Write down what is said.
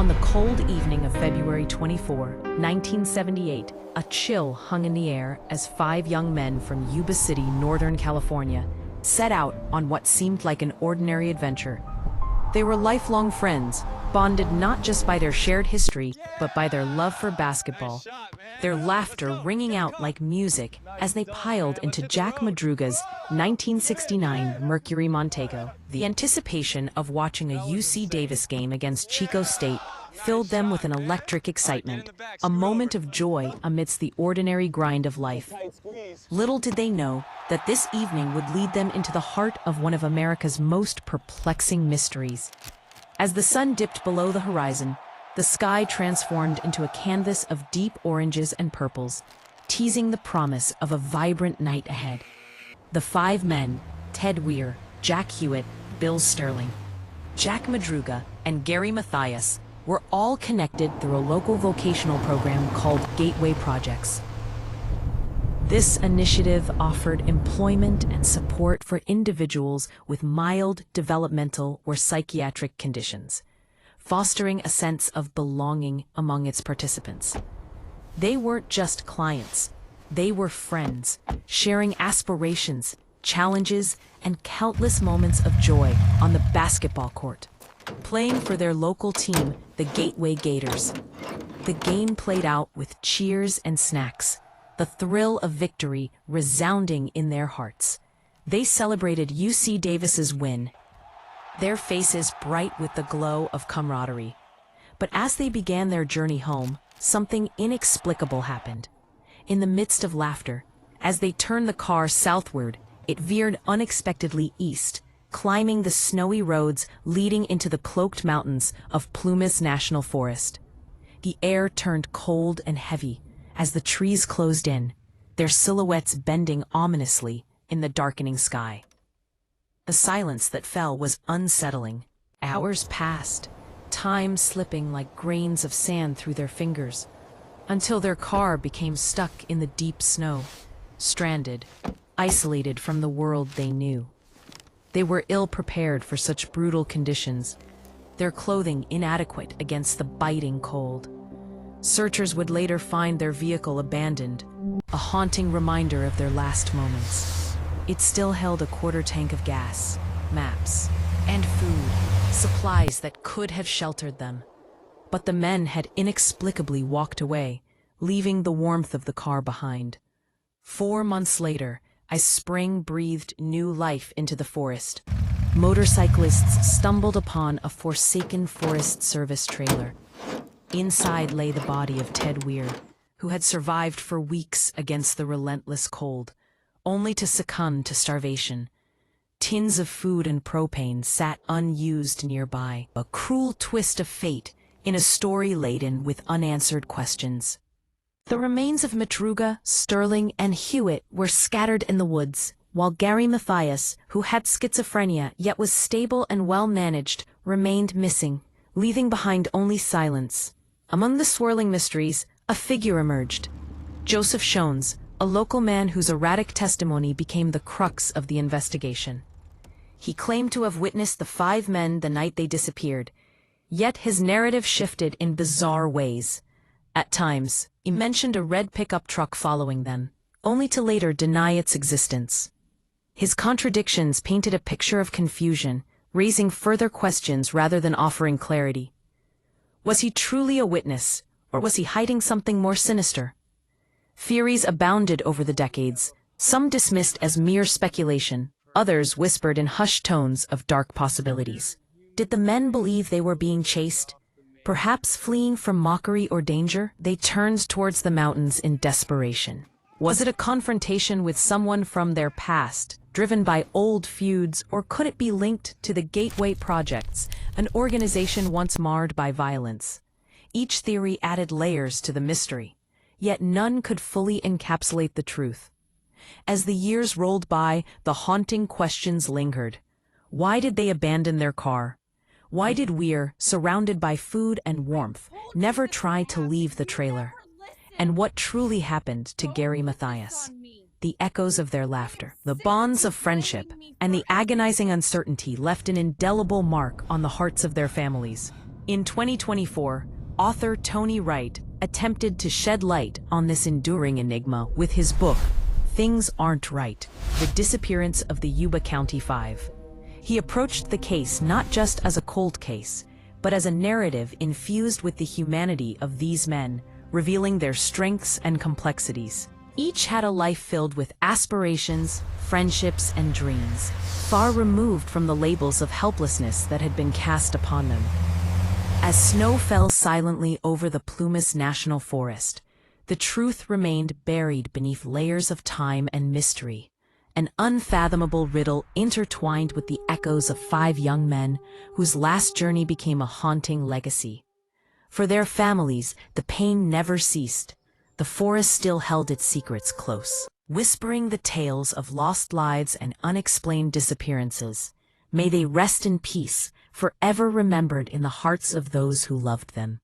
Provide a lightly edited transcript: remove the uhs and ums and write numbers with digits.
On the cold evening of February 24, 1978, a chill hung in the air as five young men from Yuba City, Northern California, set out on what seemed like an ordinary adventure. They were lifelong friends, bonded not just by their shared history, but by their love for basketball. Their laughter ringing out like music as they piled into Jack Madruga's 1969 Mercury Montego. The anticipation of watching a UC Davis game against Chico State filled them with an electric excitement, a moment of joy amidst the ordinary grind of life. Little did they know that this evening would lead them into the heart of one of America's most perplexing mysteries. As the sun dipped below the horizon, the sky transformed into a canvas of deep oranges and purples, teasing the promise of a vibrant night ahead. The five men, Ted Weir, Jack Hewitt, Bill Sterling, Jack Madruga, and Gary Mathias, were all connected through a local vocational program called Gateway Projects. This initiative offered employment and support for individuals with mild developmental or psychiatric conditions, fostering a sense of belonging among its participants. They weren't just clients, they were friends, sharing aspirations, challenges, and countless moments of joy on the basketball court, playing for their local team, the Gateway Gators. The game played out with cheers and snacks, the thrill of victory resounding in their hearts. They celebrated UC Davis's win, their faces bright with the glow of camaraderie. But as they began their journey home, something inexplicable happened. In the midst of laughter, as they turned the car southward, it veered unexpectedly east, climbing the snowy roads leading into the cloaked mountains of Plumas National Forest. The air turned cold and heavy as the trees closed in, their silhouettes bending ominously in the darkening sky. The silence that fell was unsettling. Hours passed, time slipping like grains of sand through their fingers, until their car became stuck in the deep snow, stranded, isolated from the world they knew. They were ill-prepared for such brutal conditions, their clothing inadequate against the biting cold. Searchers would later find their vehicle abandoned, a haunting reminder of their last moments. It still held a quarter tank of gas, maps, and food, supplies that could have sheltered them. But the men had inexplicably walked away, leaving the warmth of the car behind. 4 months later, as spring breathed new life into the forest, motorcyclists stumbled upon a forsaken Forest Service trailer. Inside lay the body of Ted Weir, who had survived for weeks against the relentless cold, only to succumb to starvation. Tins of food and propane sat unused nearby, a cruel twist of fate in a story laden with unanswered questions. The remains of Madruga, Sterling, and Hewitt were scattered in the woods, while Gary Mathias, who had schizophrenia yet was stable and well-managed, remained missing, leaving behind only silence. Among the swirling mysteries, a figure emerged. Joseph Shones, a local man whose erratic testimony became the crux of the investigation. He claimed to have witnessed the five men the night they disappeared, yet his narrative shifted in bizarre ways. At times, he mentioned a red pickup truck following them, only to later deny its existence. His contradictions painted a picture of confusion, raising further questions rather than offering clarity. Was he truly a witness, or was he hiding something more sinister? Theories abounded over the decades, some dismissed as mere speculation, others whispered in hushed tones of dark possibilities. Did the men believe they were being chased? Perhaps fleeing from mockery or danger, they turned towards the mountains in desperation. Was it a confrontation with someone from their past, driven by old feuds, or could it be linked to the Gateway Projects, an organization once marred by violence? Each theory added layers to the mystery, yet none could fully encapsulate the truth. As the years rolled by, the haunting questions lingered. Why did they abandon their car? Why did Weir, surrounded by food and warmth, never try to leave the trailer? And what truly happened to Gary Mathias? The echoes of their laughter, the bonds of friendship, and the agonizing uncertainty left an indelible mark on the hearts of their families. In 2024, author Tony Wright attempted to shed light on this enduring enigma with his book, Things Aren't Right: The Disappearance of the Yuba County Five. He approached the case not just as a cold case, but as a narrative infused with the humanity of these men, revealing their strengths and complexities. Each had a life filled with aspirations, friendships, and dreams, far removed from the labels of helplessness that had been cast upon them. As snow fell silently over the Plumas National Forest, the truth remained buried beneath layers of time and mystery, an unfathomable riddle intertwined with the echoes of five young men whose last journey became a haunting legacy. For their families, the pain never ceased. The forest still held its secrets close, whispering the tales of lost lives and unexplained disappearances. May they rest in peace, forever remembered in the hearts of those who loved them.